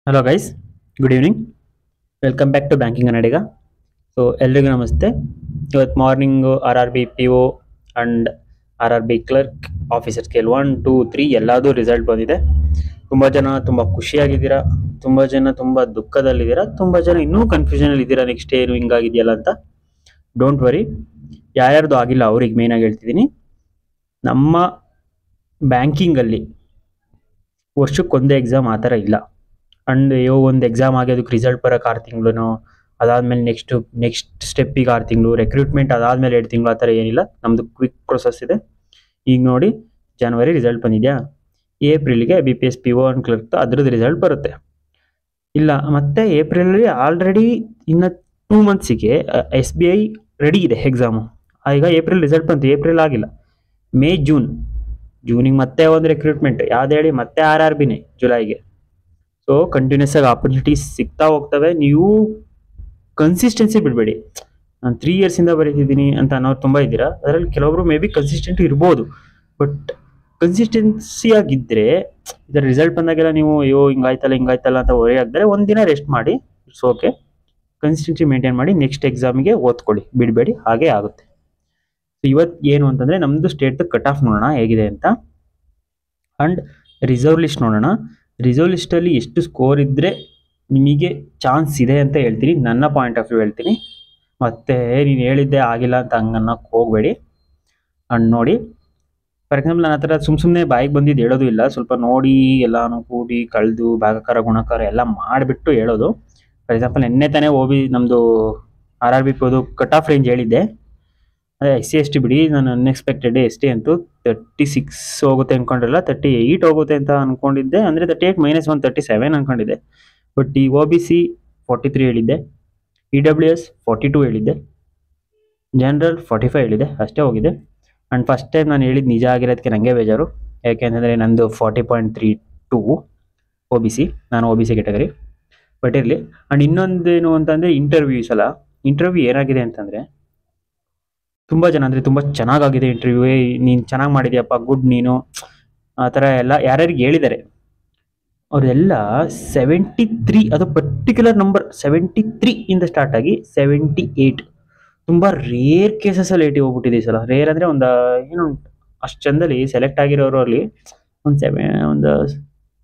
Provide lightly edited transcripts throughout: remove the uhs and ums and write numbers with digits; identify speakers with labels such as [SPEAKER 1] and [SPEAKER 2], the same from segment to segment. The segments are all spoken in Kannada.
[SPEAKER 1] Hello guys, good evening. Welcome back to banking Kannadiga. So ಎಲ್ರಿಗೂ ನಮಸ್ತೆ. ಇವತ್ತು morning RRB PO and RRB clerk officer scale 1, 2, 3 ಎಲ್ಲದೂ ರಿಸಲ್ಟ್ ಬಂದಿದೆ. ತುಂಬ ಜನ ತುಂಬ ಖುಷಿಯಾಗಿದ್ದೀರಾ, ತುಂಬ ಜನ ತುಂಬ ದುಃಖದಲ್ಲಿದ್ದೀರಾ, ತುಂಬ ಜನ ಇನ್ನೂ ಕನ್ಫ್ಯೂಷನಲ್ಲಿ ಇದ್ದೀರಾ, ನೆಕ್ಸ್ಟ್ ಏನು ಹಿಂಗಾಗಿದೆಯಲ್ಲ ಅಂತ. ಡೋಂಟ್ ವರಿ, ಯಾರ್ಯಾರ್ದು ಆಗಿಲ್ಲ ಅವ್ರಿಗೆ ಮೇಯ್ನಾಗಿ ಹೇಳ್ತಿದ್ದೀನಿ. ನಮ್ಮ ಬ್ಯಾಂಕಿಂಗಲ್ಲಿ ವರ್ಷಕ್ಕೊಂದೇ ಎಕ್ಸಾಮ್ ಆ ಥರ ಇಲ್ಲ. ಅಂಡ್ ಒಂದು ಎಕ್ಸಾಮ್ ಆಗಿ ಅದಕ್ಕೆ ರಿಸಲ್ಟ್ ಬರೋಕೆ 6 ತಿಂಗಳು, ಅದಾದಮೇಲೆ ನೆಕ್ಸ್ಟ್ ಸ್ಟೆಪ್ಪಿಗೆ 6 ತಿಂಗಳು, ರೆಕ್ರೂಟ್ಮೆಂಟ್ ಅದಾದಮೇಲೆ 2 ತಿಂಗಳು, ಆ ಥರ ಏನಿಲ್ಲ. ನಮ್ಮದು ಕ್ವಿಕ್ ಪ್ರೊಸೆಸ್ ಇದೆ. ಈಗ ನೋಡಿ, ಜನವರಿ ರಿಸಲ್ಟ್ ಬಂದಿದೆಯಾ, ಏಪ್ರಿಲ್ಗೆ BPS PO ಆ್ಯಂಡ್ ಕ್ಲರ್ಕ್ ಅದ್ರದ್ದು ರಿಸಲ್ಟ್ ಬರುತ್ತೆ. ಇಲ್ಲ ಮತ್ತೆ ಏಪ್ರಿಲಲ್ಲಿ ಆಲ್ರೆಡಿ ಇನ್ನು 2 ಮಂತ್ಸಿಗೆ SBI ರೆಡಿ ಇದೆ ಎಕ್ಸಾಮು. ಈಗ ಏಪ್ರಿಲ್ ರಿಸಲ್ಟ್ ಬಂತು, ಏಪ್ರಿಲ್ ಆಗಿಲ್ಲ, ಮೇ ಜೂನಿಗೆ ಮತ್ತೆ ಒಂದು ರೆಕ್ರೂಟ್ಮೆಂಟ್ ಯಾವ್ದು ಹೇಳಿ, ಮತ್ತೆ RRBನೇ ಜುಲೈಗೆ. ಸೊ ಕಂಟಿನ್ಯೂಸ್ ಆಗಿ ಆಪರ್ಚುನಿಟೀಸ್ ಸಿಗ್ತಾ ಹೋಗ್ತವೆ. ನೀವು ಕನ್ಸಿಸ್ಟೆನ್ಸಿ ಬಿಡಬೇಡಿ. ನಾನು 3 ಇಯರ್ಸಿಂದ ಬರೀತಿದ್ದೀನಿ ಅಂತ ಅನ್ನೋರು ತುಂಬ ಇದ್ದೀರಾ. ಅದರಲ್ಲಿ ಕೆಲವೊಬ್ರು ಮೇ ಬಿ ಕನ್ಸಿಸ್ಟೆಂಟ್ ಇರ್ಬೋದು, ಬಟ್ ಕನ್ಸಿಸ್ಟೆನ್ಸಿ ಆಗಿದ್ದರೆ ಇದರ ರಿಸಲ್ಟ್ ಬಂದಾಗೆಲ್ಲ ನೀವು ಅಯ್ಯೋ ಹಿಂಗಾಯ್ತಲ್ಲ ಅಂತ ವರಿ ಆಗಿದ್ರೆ ಒಂದಿನ ರೆಸ್ಟ್ ಮಾಡಿ, ಇಟ್ಸ್ ಓಕೆ. ಕನ್ಸಿಸ್ಟೆನ್ಸಿ ಮೇಂಟೈನ್ ಮಾಡಿ, ನೆಕ್ಸ್ಟ್ ಎಕ್ಸಾಮಿಗೆ ಓದ್ಕೊಳ್ಳಿ, ಬಿಡಬೇಡಿ, ಹಾಗೆ ಆಗುತ್ತೆ. ಸೊ ಇವತ್ತು ಏನು ಅಂತಂದರೆ ನಮ್ಮದು ಸ್ಟೇಟ್ ಕಟ್ ಆಫ್ ನೋಡೋಣ ಹೇಗಿದೆ ಅಂತ, ಆ್ಯಂಡ್ ರಿಸರ್ವ್ ಲಿಸ್ಟ್ ನೋಡೋಣ. ರಿಸರ್ವ್ ಲಿಸ್ಟಲ್ಲಿ ಎಷ್ಟು ಸ್ಕೋರ್ ಇದ್ದರೆ ನಿಮಗೆ ಚಾನ್ಸ್ ಇದೆ ಅಂತ ಹೇಳ್ತೀನಿ, ನನ್ನ ಪಾಯಿಂಟ್ ಆಫ್ ವ್ಯೂ ಹೇಳ್ತೀನಿ. ಮತ್ತೆ ನೀನು ಹೇಳಿದ್ದೆ ಆಗಿಲ್ಲ ಅಂತ ಹಂಗನ್ನೋಕ್ಕೆ ಹೋಗಬೇಡಿ. ಆ್ಯಂಡ್ ನೋಡಿ, ಫಾರ್ ಎಕ್ಸಾಂಪಲ್ ನನ್ನ ಹತ್ರ ಸುಮ್ಮನೆ ಬಾಯಿಗೆ ಬಂದಿದ್ದು ಹೇಳೋದು ಇಲ್ಲ, ಸ್ವಲ್ಪ ನೋಡಿ ಎಲ್ಲಾನು ಕೂಡಿ ಕಳೆದು ಭಾಗಕಾರ ಗುಣಕಾರ ಎಲ್ಲ ಮಾಡಿಬಿಟ್ಟು ಹೇಳೋದು. ಫಾರ್ ಎಕ್ಸಾಂಪಲ್ ನಿನ್ನೆ ತಾನೇ ನಮ್ಮದು RRB ಕಟ್ ಆಫ್ ರೇಂಜ್ ಹೇಳಿದ್ದೆ. ಅದೇ SC/ST ಬಿಡಿ, ನಾನು ಅನ್ಎಕ್ಸ್ಪೆಕ್ಟೆಡ್ ST ಅಂತೂ 36 ಹೋಗುತ್ತೆ ಅಂದ್ಕೊಂಡಿರಲ್ಲ, 38 ಹೋಗುತ್ತೆ ಅಂತ ಅಂದ್ಕೊಂಡಿದ್ದೆ. ಅಂದರೆ 38 - 1 37 ಅಂದ್ಕೊಂಡಿದ್ದೆ. ಬಟ್ ಈ OBC 43 ಹೇಳಿದ್ದೆ, EWS 42 ಹೇಳಿದ್ದೆ, ಜನರಲ್ 45 ಹೇಳಿದೆ, ಅಷ್ಟೇ ಹೋಗಿದೆ. ಆ್ಯಂಡ್ ಫಸ್ಟ್ ಟೈಮ್ ನಾನು ಹೇಳಿದ್ದು ನಿಜ ಆಗಿರೋದಕ್ಕೆ ನನಗೆ ಬೇಜಾರು. ಯಾಕೆಂತಂದರೆ ನಂದು 40.32 OBC, ನಾನು OBC ಕ್ಯಾಟಗರಿ. ಬಟ್ ಇರಲಿ. ಆ್ಯಂಡ್ ಇನ್ನೊಂದೇನು ಅಂತಂದರೆ ಇಂಟರ್ವ್ಯೂ ಏನಾಗಿದೆ ಅಂತಂದರೆ, ತುಂಬ ಜನ ಅಂದರೆ ತುಂಬ ಚೆನ್ನಾಗಾಗಿದೆ ಇಂಟರ್ವ್ಯೂ, ನೀನು ಚೆನ್ನಾಗಿ ಮಾಡಿದ್ಯಪ್ಪ, ಗುಡ್ ನೀನು, ಆ ಥರ ಎಲ್ಲ ಯಾರ್ಯಾರಿಗೆ ಹೇಳಿದ್ದಾರೆ ಅವರೆಲ್ಲ 73, ಅದು ಪರ್ಟಿಕ್ಯುಲರ್ ನಂಬರ್ 73 ಇಂದ ಸ್ಟಾರ್ಟ್ ಆಗಿ 78. ತುಂಬ ರೇರ್ ಕೇಸಸಲ್ಲಿ 80 ಹೋಗ್ಬಿಟ್ಟಿದೆ ಈ ಸಲ. ರೇರ್ ಅಂದರೆ ಒಂದು ಏನು ಅಷ್ಟು ಚಂದಲ್ಲಿ ಸೆಲೆಕ್ಟ್ ಆಗಿರೋರಲ್ಲಿ ಒಂದು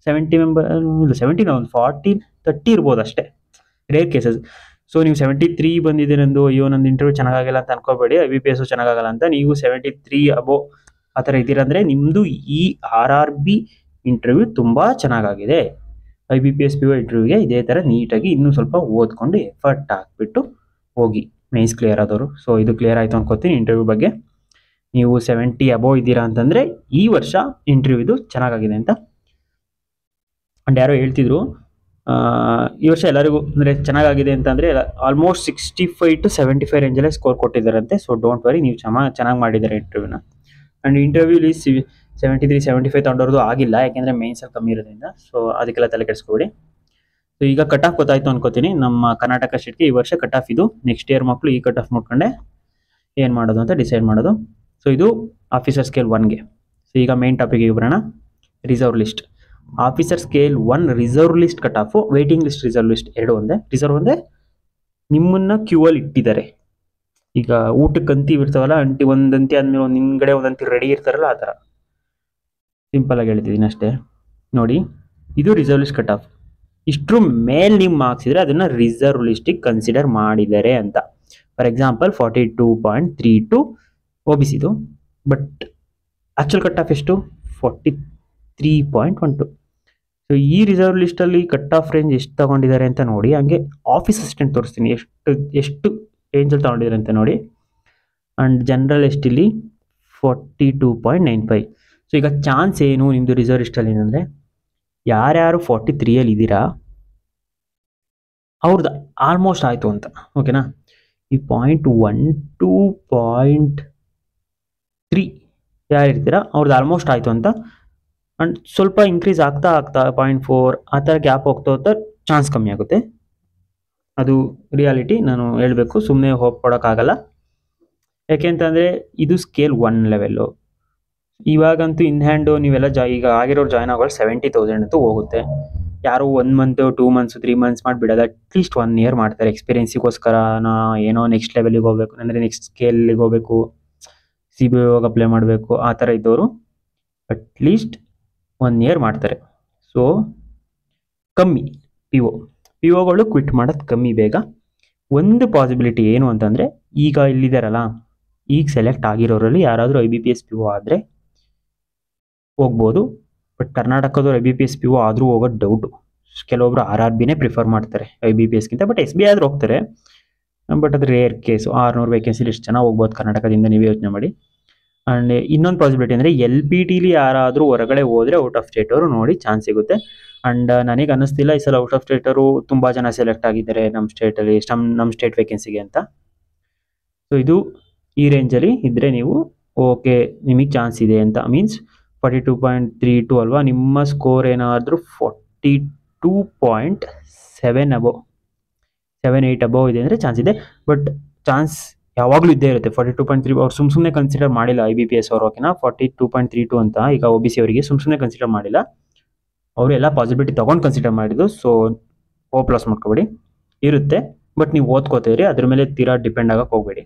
[SPEAKER 1] 70 ಮೆಂಬರ್ ಇಲ್ಲ, 70 ಒಂದು 40, 30 ಇರ್ಬೋದು ಅಷ್ಟೇ, ರೇರ್ ಕೇಸಸ್. ಸೊ ನೀವು 73 ಬಂದಿದ್ದೀರಂದು ಅಯ್ಯೋ ನಂದು ಇಂಟರ್ವ್ಯೂ ಚೆನ್ನಾಗಾಗಿಲ್ಲ ಅಂತ ಅನ್ಕೋಬೇಡಿ, IBPS ಚೆನ್ನಾಗಾಗಲ್ಲ ಅಂತ. ನೀವು 73 ಅಬೋ ಆ ಥರ ಇದ್ದೀರಂದರೆ ನಿಮ್ಮದು ಈ RRB ಇಂಟರ್ವ್ಯೂ ತುಂಬ ಚೆನ್ನಾಗಾಗಿದೆ. IBPS PO ಇಂಟರ್ವ್ಯೂಗೆ ಇದೇ ಥರ ನೀಟಾಗಿ ಇನ್ನೂ ಸ್ವಲ್ಪ ಓದ್ಕೊಂಡು ಎಫರ್ಟ್ ಹಾಕ್ಬಿಟ್ಟು ಹೋಗಿ, ಮೇನ್ಸ್ ಕ್ಲಿಯರ್ ಆದವರು. ಸೊ ಇದು ಕ್ಲಿಯರ್ ಆಯಿತು ಅನ್ಕೋತೀನಿ ಇಂಟರ್ವ್ಯೂ ಬಗ್ಗೆ. ನೀವು 70 ಅಬೋ ಇದ್ದೀರಾ ಅಂತಂದರೆ ಈ ವರ್ಷ ಇಂಟರ್ವ್ಯೂದು ಚೆನ್ನಾಗಾಗಿದೆ ಅಂತ. ಆ್ಯಂಡ್ ಯಾರೋ ಹೇಳ್ತಿದ್ರು ಈ ವರ್ಷ ಎಲ್ಲರಿಗೂ ಅಂದರೆ ಚೆನ್ನಾಗಾಗಿದೆ ಅಂತಂದರೆ ಆಲ್ಮೋಸ್ಟ್ 65 to 75 ರೇಂಜಲ್ಲೇ ಸ್ಕೋರ್ ಕೊಟ್ಟಿದ್ದಾರಂತೆ. ಸೊ ಡೋಂಟ್ ವರಿ, ನೀವು ಚೆನ್ನಾಗಿ ಮಾಡಿದ್ದಾರೆ ಇಂಟರ್ವ್ಯೂನ. ಆ್ಯಂಡ್ ಇಂಟರ್ವ್ಯೂಲಿ 73, 75 ತಗೊಂಡವ್ರದ್ದು ಆಗಿಲ್ಲ, ಯಾಕೆಂದರೆ ಮೇನ್ಸಲ್ಲಿ ಕಮ್ಮಿ ಇರೋದ್ರಿಂದ. ಸೊ ಅದಕ್ಕೆಲ್ಲ ತಲೆ ಕೆಡಿಸ್ಕೊಬೇಡಿ. ಸೊ ಈಗ ಕಟ್ ಆಫ್ ಗೊತ್ತಾಯಿತು ಅನ್ಕೋತೀನಿ. ನಮ್ಮ ಕರ್ನಾಟಕ ಸ್ಟೇಟ್ಗೆ ಈ ವರ್ಷ ಕಟ್ ಆಫ್ ಇದು. ನೆಕ್ಸ್ಟ್ ಇಯರ್ ಮಕ್ಕಳು ಈ ಕಟ್ ಆಫ್ ನೋಡ್ಕೊಂಡೆ ಏನು ಮಾಡೋದು ಅಂತ ಡಿಸೈಡ್ ಮಾಡೋದು. ಸೊ ಇದು ಆಫೀಸರ್ ಸ್ಕೇಲ್ 1ಗೆ. ಸೊ ಈಗ ಮೇನ್ ಟಾಪಿಕ್ಗೆ ಬರೋಣ, reserve list. Officer scale 1 reserve list cut off, waiting list reserve list ಎರಡು ಒಂದೇ. ರಿಸರ್ವ್ ಒಂದೇ, ನಿಮ್ಮನ್ನು ಕ್ಯೂವಲ್ಲಿ ಇಟ್ಟಿದ್ದಾರೆ. ಈಗ ಊಟಕ್ಕೆ ಅಂತಿ ಇರ್ತಾವಲ್ಲ, ಒಂದಂತಿ ಆದಮೇಲೆ ಒಂದು ಹಿಂಗಡೆ ಒಂದಂತಿ ರೆಡಿ ಇರ್ತಾರಲ್ಲ, ಆ ಥರ ಸಿಂಪಲಾಗಿ ಹೇಳ್ತಿದ್ದೀನಿ ಅಷ್ಟೇ. ನೋಡಿ, ಇದು ರಿಸರ್ವ್ ಲಿಸ್ಟ್ ಕಟ್ ಆಫ್. ಇಷ್ಟರ ಮೇಲೆ ನಿಮ್ಮ ಮಾರ್ಕ್ಸ್ ಇದ್ದರೆ ಅದನ್ನು ರಿಸರ್ವ್ ಲಿಸ್ಟಿಗೆ ಕನ್ಸಿಡರ್ ಮಾಡಿದ್ದಾರೆ ಅಂತ. ಫಾರ್ ಎಕ್ಸಾಂಪಲ್ 42.32 OBCದು, ಬಟ್ ಆ್ಯಕ್ಚುಲ್ ಕಟ್ ಆಫ್ ಎಷ್ಟು 43.12. ಸೊ ಈ ರಿಸರ್ವ್ ಲಿಸ್ಟಲ್ಲಿ ಕಟ್ ಆಫ್ ರೇಂಜ್ ಎಷ್ಟು ತೊಗೊಂಡಿದ್ದಾರೆ ಅಂತ ನೋಡಿ. ಹಂಗೆ ಆಫೀಸ್ ಅಸಿಸ್ಟೆಂಟ್ ತೋರಿಸ್ತೀನಿ ಎಷ್ಟು ರೇಂಜಲ್ಲಿ ತೊಗೊಂಡಿದ್ದಾರೆ ಅಂತ ನೋಡಿ. ಆ್ಯಂಡ್ ಜನರಲ್ ಎಷ್ಟಿಲ್ಲಿ 42.95. ಸೊ ಈಗ ಚಾನ್ಸ್ ಏನು ನಿಮ್ಮದು ರಿಸರ್ವ್ ಲಿಸ್ಟಲ್ಲಿ ಏನಂದರೆ, ಯಾರ್ಯಾರು 43ಯಲ್ಲಿ ಇದ್ದೀರಾ ಅವ್ರದ್ದು ಆಲ್ಮೋಸ್ಟ್ ಆಯಿತು ಅಂತ, ಓಕೆನಾ. ಈ 0.1 ಯಾರು ಇರ್ತೀರಾ ಅವ್ರದ್ದು ಆಲ್ಮೋಸ್ಟ್ ಆಯಿತು ಅಂತ. ಆ್ಯಂಡ್ ಸ್ವಲ್ಪ ಇನ್ಕ್ರೀಸ್ ಆಗ್ತಾ 0.4 ಆ ಥರ ಗ್ಯಾಪ್ ಹೋಗ್ತಾ ಚಾನ್ಸ್ ಕಮ್ಮಿ ಆಗುತ್ತೆ. ಅದು ರಿಯಾಲಿಟಿ, ನಾನು ಹೇಳಬೇಕು, ಸುಮ್ಮನೆ ಹೋಪ್ ಕೊಡೋಕ್ಕಾಗಲ್ಲ. ಯಾಕೆಂತಂದರೆ ಇದು ಸ್ಕೇಲ್ 1 ಲೆವೆಲ್ಲು. ಇವಾಗಂತೂ ಇನ್ ಹ್ಯಾಂಡು ನೀವೆಲ್ಲ ಈಗ ಆಗಿರೋರು ಜಾಯ್ನ್ ಆಗೋರು 70,000 ಅಂತೂ ಹೋಗುತ್ತೆ. ಯಾರು 1 ಮಂತ್ 2 ಮಂತ್ಸ್ 3 ಮಂತ್ಸ್ ಮಾಡಿಬಿಡೋದು, ಅಟ್ಲೀಸ್ಟ್ 1 ಇಯರ್ ಮಾಡ್ತಾರೆ. ಎಕ್ಸ್ಪೀರಿಯನ್ಸಿಗೋಸ್ಕರ ಏನೋ ನೆಕ್ಸ್ಟ್ ಲೆವೆಲಿಗೆ ಹೋಗ್ಬೇಕು ಅಂದರೆ ನೆಕ್ಸ್ಟ್ ಸ್ಕೇಲಿಗೆ ಹೋಗ್ಬೇಕು, CBI ಹೋಗಿ ಅಪ್ಲೈ ಮಾಡಬೇಕು, ಆ ಥರ ಇದ್ದವರು ಅಟ್ಲೀಸ್ಟ್ 1 ಇಯರ್ ಮಾಡ್ತಾರೆ. ಸೊ ಕಮ್ಮಿ ಪಿ ಒಗಳು ಕ್ವಿಟ್ ಮಾಡೋದು ಕಮ್ಮಿ ಬೇಗ. ಒಂದು ಪಾಸಿಬಿಲಿಟಿ ಏನು ಅಂತಂದರೆ, ಈಗ ಇಲ್ಲಿದ್ದಾರಲ್ಲ, ಈಗ ಸೆಲೆಕ್ಟ್ ಆಗಿರೋರಲ್ಲಿ ಯಾರಾದರೂ IBPS PO ಆದರೆ ಹೋಗ್ಬೋದು. ಬಟ್ ಕರ್ನಾಟಕದವ್ರು IBPS PO ಆದರೂ ಹೋಗೋದು ಡೌಟು. ಕೆಲವೊಬ್ರು RRBನೇ ಪ್ರಿಫರ್ ಮಾಡ್ತಾರೆ IBPSಗಿಂತ. ಬಟ್ SBI ಆದರೂ ಹೋಗ್ತಾರೆ, ಬಟ್ ಅದು ರೇರ್ ಕೇಸು. 600 ವೇಕೆನ್ಸಿಲಿ ಎಷ್ಟು ಜನ ಹೋಗ್ಬೋದು ಕರ್ನಾಟಕದಿಂದ, ನೀವೇ ಯೋಚನೆ ಮಾಡಿ. ಆ್ಯಂಡ್ ಇನ್ನೊಂದು ಪಾಸಿಬಿಲಿಟಿ ಅಂದರೆ LPTಲಿ ಯಾರಾದರೂ ಹೊರಗಡೆ ಹೋದರೆ ಔಟ್ ಆಫ್ ಸ್ಟೇಟ್ ಅವರು ನೋಡಿ ಚಾನ್ಸ್ ಸಿಗುತ್ತೆ. ಆ್ಯಂಡ್ ನನಗೆ ಅನ್ನಿಸ್ತಿಲ್ಲ ಈ ಸಲ ಔಟ್ ಆಫ್ ಸ್ಟೇಟರು ತುಂಬ ಜನ ಸೆಲೆಕ್ಟ್ ಆಗಿದ್ದಾರೆ ನಮ್ಮ ಸ್ಟೇಟಲ್ಲಿ, ನಮ್ಮ ಸ್ಟೇಟ್ ವೇಕೆನ್ಸಿಗೆ ಅಂತ. ಸೊ ಇದು ಈ ರೇಂಜಲ್ಲಿ ಇದ್ದರೆ ನೀವು ಓಕೆ, ನಿಮಗೆ ಚಾನ್ಸ್ ಇದೆ ಅಂತ. ಮೀನ್ಸ್ 42.32 ಅಲ್ವಾ, ನಿಮ್ಮ ಸ್ಕೋರ್ ಏನಾದರೂ 42.7 ಅಬೋ 7-8 ಅಬೋ ಇದೆ ಅಂದರೆ ಚಾನ್ಸ್ ಇದೆ. ಬಟ್ ಚಾನ್ಸ್ ಯಾವಾಗಲೂ ಇದ್ದೇ ಇರುತ್ತೆ. 42.3 ಅವ್ರು ಸುಮ್ಮನೆ ಕನ್ಸಿಡರ್ ಮಾಡಿಲ್ಲ IBPS ಅವರು, ಓಕೆನಾ. 42.32 ಅಂತ ಈಗ OBC ಅವರಿಗೆ ಸುಮ್ಮನೆ ಕನ್ಸಿಡರ್ ಮಾಡಿಲ್ಲ, ಅವರು ಎಲ್ಲ ಪಾಸಿಬಿಲಿಟಿ ತೊಗೊಂಡು ಕನ್ಸಿಡರ್ ಮಾಡಿದ್ದು. ಸೊ ಹೋಪ್ ಲಾಸ್ ಮಾಡ್ಕೊಬೇಡಿ, ಇರುತ್ತೆ. ಬಟ್ ನೀವು ಓದ್ಕೋತೀರಿ, ಅದ್ರ ಮೇಲೆ ತೀರಾ ಡಿಪೆಂಡ್ ಆಗಕ್ಕೆ ಹೋಗಬೇಡಿ.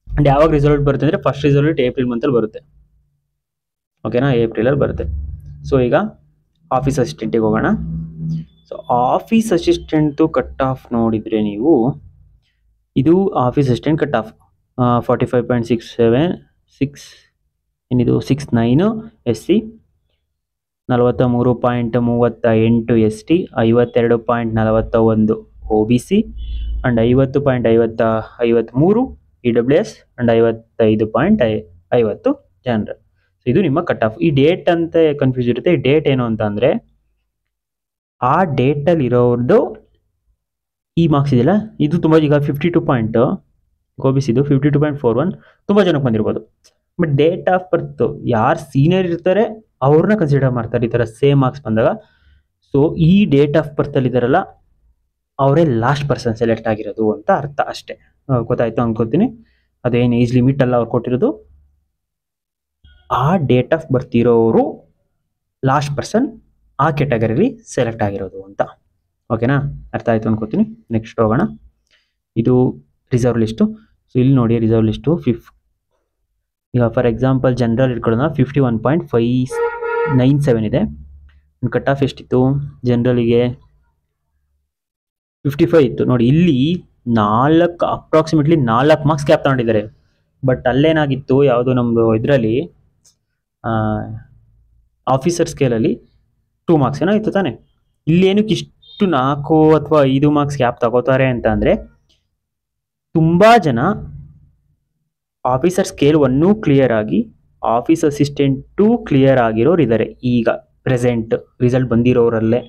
[SPEAKER 1] ಆ್ಯಂಡ್ ಯಾವಾಗ ರಿಸಲ್ಟ್ ಬರುತ್ತೆ ಅಂದರೆ ಫಸ್ಟ್ ರಿಸಲ್ಟ್ ಏಪ್ರಿಲ್ ಮಂತಲ್ಲಿ ಬರುತ್ತೆ, ಓಕೆನಾ, ಏಪ್ರಿಲಲ್ಲಿ ಬರುತ್ತೆ. ಸೊ ಈಗ ಆಫೀಸ್ ಅಸಿಸ್ಟೆಂಟಿಗೆ ಹೋಗೋಣ. So office assistant cut off ನೋಡಿದರೆ ನೀವು, ಇದು ಆಫೀಸ್ ಅಸಿಸ್ಟೆಂಟ್ ಕಟ್ ಆಫ್ 45.67 ಏನಿದು 69 SC, 43.38 ST, 52.41 OBC and 50.53 EWS and 55.50 general. So ಇದು ನಿಮ್ಮ ಕಟ್ ಆಫ್. ಈ ಡೇಟ್ ಅಂತ ಕನ್ಫ್ಯೂಸ್ ಇರುತ್ತೆ. ಈ ಡೇಟ್ ಏನು ಅಂತ ಅಂದರೆ, ಆ ಡೇಟಲ್ಲಿ ಇರೋರ್ದು ಈ ಮಾರ್ಕ್ಸ್ ಇದೆಯಲ್ಲ, ಇದು ತುಂಬ ಈಗ 52 ಪಾಯಿಂಟ್ OBC ಇದು 52.41 ತುಂಬ ಜನಕ್ಕೆ ಬಂದಿರ್ಬೋದು. ಬಟ್ ಡೇಟ್ ಆಫ್ ಬರ್ತ್ ಯಾರು ಸೀನಿಯರ್ ಇರ್ತಾರೆ ಅವ್ರನ್ನ ಕನ್ಸಿಡರ್ ಮಾಡ್ತಾರೆ ಈ ಥರ ಸೇಮ್ ಮಾರ್ಕ್ಸ್ ಬಂದಾಗ. ಸೊ ಈ ಡೇಟ್ ಆಫ್ ಬರ್ತಲ್ಲಿ ಇದ್ದಾರಲ್ಲ, ಅವರೇ ಲಾಸ್ಟ್ ಪರ್ಸನ್ ಸೆಲೆಕ್ಟ್ ಆಗಿರೋದು ಅಂತ ಅರ್ಥ ಅಷ್ಟೇ. ಗೊತ್ತಾಯ್ತು ಅನ್ಕೋತೀನಿ. ಅದೇನು ಏಜ್ ಲಿಮಿಟ್ ಅಲ್ಲ ಅವ್ರು ಕೊಟ್ಟಿರೋದು, ಆ ಡೇಟ್ ಆಫ್ ಬರ್ತ್ ಇರೋರು ಲಾಸ್ಟ್ ಪರ್ಸನ್ ಆ ಕ್ಯಾಟಗರಿಲಿ ಸೆಲೆಕ್ಟ್ ಆಗಿರೋದು ಅಂತ. ಓಕೆನಾ, ಅರ್ಥ ಆಯಿತು ಅನ್ಕೋತೀನಿ. ನೆಕ್ಸ್ಟ್ ಹೋಗೋಣ. ಇದು ರಿಸರ್ವ್ ಲಿಸ್ಟು. ಸೊ ಇಲ್ಲಿ ನೋಡಿ ರಿಸರ್ವ್ ಲಿಸ್ಟು ಈಗ ಫಾರ್ ಎಕ್ಸಾಂಪಲ್ ಜನರಲ್ ಇಟ್ಕೊಳ್ಳೋಣ, 51.597 ಇದೆ. ಕಟ್ ಆಫ್ ಎಷ್ಟಿತ್ತು ಜನರಲಿಗೆ? 55 ಇತ್ತು. ನೋಡಿ ಇಲ್ಲಿ ಅಪ್ರಾಕ್ಸಿಮೇಟ್ಲಿ 4 ಮಾರ್ಕ್ಸ್ ಕ್ಯಾಪ್ ತಗೊಂಡಿದ್ದಾರೆ. ಬಟ್ ಅಲ್ಲೇನಾಗಿತ್ತು, ಯಾವುದು ನಮ್ಮದು ಇದರಲ್ಲಿ ಆಫೀಸರ್ ಸ್ಕೇಲಲ್ಲಿ 2 ಮಾರ್ಕ್ಸ್ ಏನೋ ಇತ್ತು ತಾನೆ. ಇಲ್ಲಿ ಏನಕ್ಕೆ ಇಷ್ಟು 4 ಅಥವಾ 5 ಮಾರ್ಕ್ಸ್ ಕ್ಯಾಪ್ ತಗೋತಾರೆ ಅಂತ ಅಂದರೆ, ತುಂಬ ಜನ ಆಫೀಸರ್ ಸ್ಕೇಲ್ 1 ಕ್ಲಿಯರ್ ಆಗಿ ಆಫೀಸ್ ಅಸಿಸ್ಟೆಂಟು ಕ್ಲಿಯರ್ ಆಗಿರೋರು ಇದ್ದಾರೆ ಈಗ ಪ್ರೆಸೆಂಟ್ ರಿಸಲ್ಟ್ ಬಂದಿರೋರಲ್ಲೇ.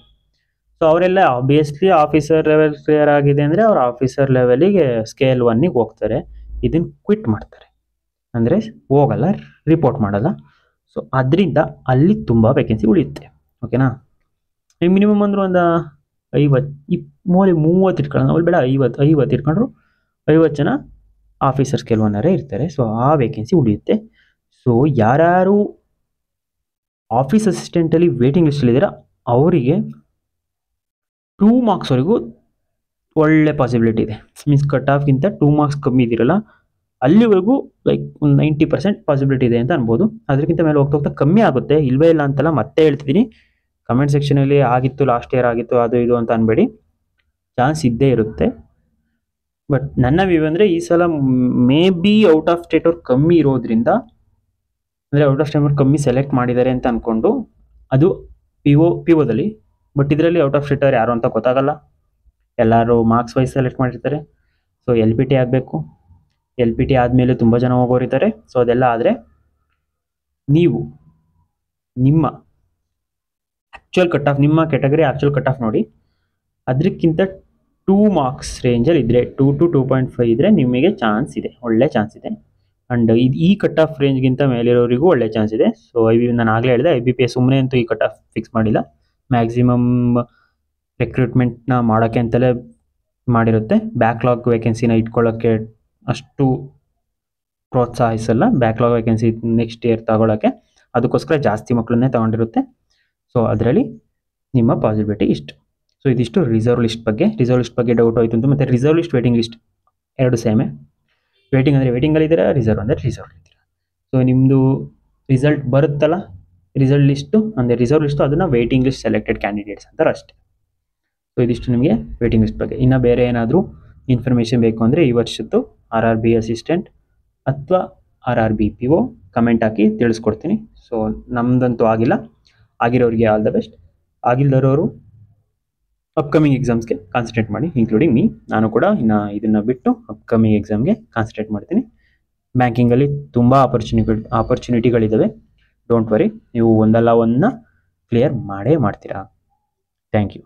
[SPEAKER 1] ಸೊ ಅವರೆಲ್ಲ ಆಬ್ವಿಯಸ್ಲಿ ಆಫೀಸರ್ ಲೆವೆಲ್ ಕ್ಲಿಯರ್ ಆಗಿದೆ ಅಂದರೆ ಅವ್ರು ಆಫೀಸರ್ ಲೆವೆಲಿಗೆ ಸ್ಕೇಲ್ 1ಗೆ ಹೋಗ್ತಾರೆ. ಇದನ್ನು ಕ್ವಿಟ್ ಮಾಡ್ತಾರೆ ಅಂದರೆ ಹೋಗಲ್ಲ, ರಿಪೋರ್ಟ್ ಮಾಡಲ್ಲ. ಸೊ ಅದರಿಂದ ಅಲ್ಲಿ ತುಂಬ ವೇಕೆನ್ಸಿ ಉಳಿಯುತ್ತೆ. ಓಕೆನಾ, ಮಿನಿಮಮ್ ಅಂದ್ರೆ ಒಂದು 30 ಇಟ್ಕೊಳ್ಳೋಣ, ಅವ್ರು ಬೇಡ 50 ಇಟ್ಕೊಂಡ್ರು 50 ಜನ ಆಫೀಸರ್ ಸ್ಕೇಲ್ 1 ಇರ್ತಾರೆ. ಸೊ ಆ ವೇಕೆನ್ಸಿ ಉಳಿಯುತ್ತೆ. ಸೊ ಯಾರ್ಯಾರು ಆಫೀಸ್ ಅಸಿಸ್ಟೆಂಟಲ್ಲಿ ವೇಟಿಂಗ್ ಲಿಸ್ಟಲ್ಲಿದ್ದೀರ ಅವರಿಗೆ 2 ಮಾರ್ಕ್ಸ್ವರೆಗೂ ಒಳ್ಳೆ ಪಾಸಿಬಿಲಿಟಿ ಇದೆ. ಮೀನ್ಸ್ ಕಟ್ ಆಫ್ಗಿಂತ 2 ಮಾರ್ಕ್ಸ್ ಕಮ್ಮಿ ಇದಿರಲ್ಲ, ಅಲ್ಲಿವರೆಗೂ ಲೈಕ್ ಒಂದು 90% ಪಾಸಿಬಿಲಿಟಿ ಇದೆ ಅಂತ ಅನ್ಬೋದು. ಅದಕ್ಕಿಂತ ಮೇಲೆ ಹೋಗ್ತಾ ಕಮ್ಮಿ ಆಗುತ್ತೆ, ಇಲ್ವೇ ಇಲ್ಲ ಅಂತಲ್ಲ. ಮತ್ತೆ ಹೇಳ್ತಿದ್ದೀನಿ, ಕಮೆಂಟ್ ಸೆಕ್ಷನಲ್ಲಿ ಆಗಿತ್ತು ಲಾಸ್ಟ್ ಇಯರ್ ಆಗಿತ್ತು ಅದು ಇದು ಅಂತ ಅನ್ಬೇಡಿ, ಚಾನ್ಸ್ ಇದ್ದೇ ಇರುತ್ತೆ. ಬಟ್ ನನ್ನ ವ್ಯೂ ಅಂದರೆ ಈ ಸಲ may be out of state ಅವ್ರು ಕಮ್ಮಿ ಇರೋದ್ರಿಂದ, ಅಂದರೆ ಔಟ್ ಆಫ್ ಸ್ಟೇಟ್ ಅವ್ರು ಕಮ್ಮಿ ಸೆಲೆಕ್ಟ್ ಮಾಡಿದ್ದಾರೆ ಅಂತ ಅಂದ್ಕೊಂಡು ಅದು ಪಿ ಒದಲ್ಲಿ. ಬಟ್ ಇದರಲ್ಲಿ ಔಟ್ ಆಫ್ ಸ್ಟೇಟ್ ಅವ್ರು ಯಾರು ಅಂತ ಗೊತ್ತಾಗಲ್ಲ, ಎಲ್ಲರೂ ಮಾರ್ಕ್ಸ್ ವೈಸ್ ಸೆಲೆಕ್ಟ್ ಮಾಡಿರ್ತಾರೆ. ಸೊ LPT ಆಗಬೇಕು, LPT ಆದಮೇಲೆ ತುಂಬ ಜನ ಹೋಗೋರಿದ್ದಾರೆ. ಸೊ ಅದೆಲ್ಲ ಆದರೆ ನೀವು ನಿಮ್ಮ ಆ್ಯಕ್ಚುಯಲ್ ಕಟ್ ಆಫ್, ನಿಮ್ಮ ಕ್ಯಾಟಗರಿ ಆ್ಯಕ್ಚುಯಲ್ ಕಟ್ ಆಫ್ ನೋಡಿ, ಅದಕ್ಕಿಂತ 2 ಮಾರ್ಕ್ಸ್ ರೇಂಜಲ್ಲಿ ಇದ್ದರೆ 2 to 2.5 ಇದ್ದರೆ ನಿಮಗೆ ಚಾನ್ಸ್ ಇದೆ, ಒಳ್ಳೆ ಚಾನ್ಸ್ ಇದೆ. ಆ್ಯಂಡ್ ಈ ಕಟ್ ಆಫ್ ರೇಂಜ್ಗಿಂತ ಮೇಲಿರೋರಿಗೂ ಒಳ್ಳೆ ಚಾನ್ಸ್ ಇದೆ. ಸೊ ನಾನು ಆಗಲೇ ಹೇಳಿದೆ, IBPS ಸುಮ್ಮನೆ ಅಂತೂ ಈ ಕಟ್ ಆಫ್ ಫಿಕ್ಸ್ ಮಾಡಿಲ್ಲ, ಮ್ಯಾಕ್ಸಿಮಮ್ ರಿಕ್ರೂಟ್ಮೆಂಟ್ನ ಮಾಡೋಕ್ಕೆ ಅಂತಲೇ ಮಾಡಿರುತ್ತೆ. ಬ್ಯಾಕ್ಲಾಗ್ ವೇಕೆನ್ಸಿನ ಇಟ್ಕೊಳ್ಳೋಕ್ಕೆ ಅಷ್ಟು ಪ್ರೋತ್ಸಾಹಿಸಲ್ಲ, ಬ್ಯಾಕ್ಲಾಗ್ ವೇಕೆನ್ಸಿ ನೆಕ್ಸ್ಟ್ ಇಯರ್ ತಗೊಳ್ಳೋಕ್ಕೆ. ಅದಕ್ಕೋಸ್ಕರ ಜಾಸ್ತಿ ಮಕ್ಕಳನ್ನೇ ತಗೊಂಡಿರುತ್ತೆ. ಸೊ ಅದರಲ್ಲಿ ನಿಮ್ಮ ಪಾಸಿಬಿಲಿಟಿ ಇಷ್ಟು. ಸೊ ಇದಿಷ್ಟು ರಿಸರ್ವ್ ಲಿಸ್ಟ್ ಬಗ್ಗೆ. ರಿಸರ್ವ್ ಲಿಸ್ಟ್ ಬಗ್ಗೆ ಡೌಟ್ ಆಯಿತು ಅಂತ. ಮತ್ತು ರಿಸರ್ವ್ ಲಿಸ್ಟ್ ವೇಟಿಂಗ್ ಲಿಸ್ಟ್ ಎರಡು ಸೇಮೇ. ವೇಟಿಂಗ್ ಅಂದರೆ ವೇಟಿಂಗಲ್ಲಿದ್ದೀರಾ, ರಿಸರ್ವ್ ಅಂದರೆ ರಿಸರ್ವಲ್ಲಿದ್ದೀರಾ. ಸೊ ನಿಮ್ಮದು ರಿಸಲ್ಟ್ ಬರುತ್ತಲ್ಲ, ರಿಸಲ್ಟ್ ಲಿಸ್ಟು ಅಂದರೆ ರಿಸರ್ವ್ ಲಿಸ್ಟು, ಅದನ್ನು ವೇಟಿಂಗ್ ಲಿಸ್ಟ್ ಸೆಲೆಕ್ಟೆಡ್ ಕ್ಯಾಂಡಿಡೇಟ್ಸ್ ಅಂತಾರೆ ಅಷ್ಟೇ. ಸೊ ಇದಿಷ್ಟು ನಿಮಗೆ ವೇಟಿಂಗ್ ಲಿಸ್ಟ್ ಬಗ್ಗೆ. ಇನ್ನು ಬೇರೆ ಏನಾದರೂ ಇನ್ಫಾರ್ಮೇಷನ್ ಬೇಕು ಅಂದರೆ ಈ ವರ್ಷದ್ದು RRB ಅಸಿಸ್ಟೆಂಟ್ ಅಥವಾ RRB PO ಕಮೆಂಟ್ ಹಾಕಿ ತಿಳಿಸ್ಕೊಡ್ತೀನಿ. ಸೊ ನಮ್ಮದಂತೂ ಆಗಿಲ್ಲ, ಆಗಿರೋರಿಗೆ ಆಲ್ ದ ಬೆಸ್ಟ್. ಆಗಿಲ್ಲದವರು ಅಪ್ಕಮಿಂಗ್ ಎಕ್ಸಾಮ್ಸ್ಗೆ ಕಾನ್ಸಂಟ್ರೇಟ್ ಮಾಡಿ, ಇನ್ಕ್ಲೂಡಿಂಗ್ ಮೀ. ನಾನು ಕೂಡ ಇನ್ನು ಇದನ್ನು ಬಿಟ್ಟು ಅಪ್ಕಮಿಂಗ್ ಎಕ್ಸಾಮ್ಗೆ ಕಾನ್ಸಂಟ್ರೇಟ್ ಮಾಡ್ತೀನಿ. ಬ್ಯಾಂಕಿಂಗಲ್ಲಿ ತುಂಬ ಆಪರ್ಚುನಿಟಿಗಳಿದ್ದಾವೆ. ಡೋಂಟ್ ವರಿ, ನೀವು ಒಂದಲ್ಲ ಒಂದನ್ನ ಕ್ಲಿಯರ್ ಮಾಡೇ ಮಾಡ್ತೀರಾ. Thank you.